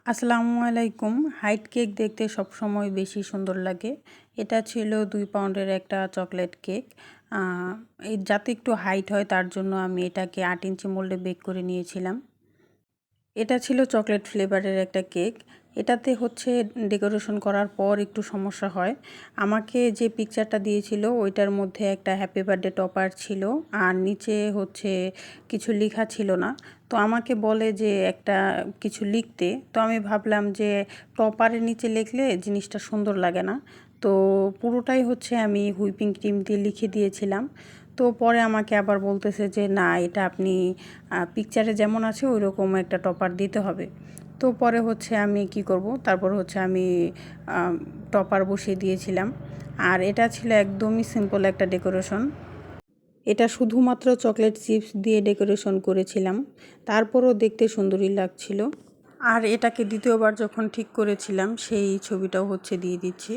আসসালামু আলাইকুম। Height cake দেখতে সবসময় বেশি সুন্দর লাগে। এটা ছিল 2 পাউন্ডের একটা চকলেট কেক। এই যাতে একটু হাইট হয় তার জন্য আমি এটাকে 8 ইঞ্চি মোল্ডে বেক করে নিয়েছিলাম। এটা ছিল চকলেট ফ্লেভারের একটা কেক। এটাতে হচ্ছে ডেকোরেশন করার পর একটু সমস্যা হয়। আমাকে যে পিকচারটা দিয়েছিল ওইটার মধ্যে একটা হ্যাপি বার্থডে টপার ছিল আর নিচে হচ্ছে কিছু লেখা ছিল না। তো আমাকে বলে যে একটা কিছু লিখতে। তো আমি ভাবলাম যে টপারের নিচে লিখলে জিনিসটা সুন্দর লাগে না। তো পুরোটাই হচ্ছে আমি হুইপিং ক্রিম দিয়ে লিখে দিয়েছিলাম। তো পরে আমাকে আবার বলতেছে যে না, এটা আপনি পিকচারে যেমন আছে ওই রকম একটা টপার দিতে হবে। তো পরে হচ্ছে আমি কি করব, তারপর হচ্ছে আমি টপার বসিয়ে দিয়েছিলাম। আর এটা ছিল একদমই সিম্পল একটা ডেকোরেশন। এটা শুধুমাত্র চকলেট চিপস দিয়ে ডেকোরেশন করেছিলাম, তারপরও দেখতে সুন্দরই লাগছিল। আর এটাকে দ্বিতীয়বার যখন ঠিক করেছিলাম সেই ছবিটাও হচ্ছে দিয়ে দিচ্ছি।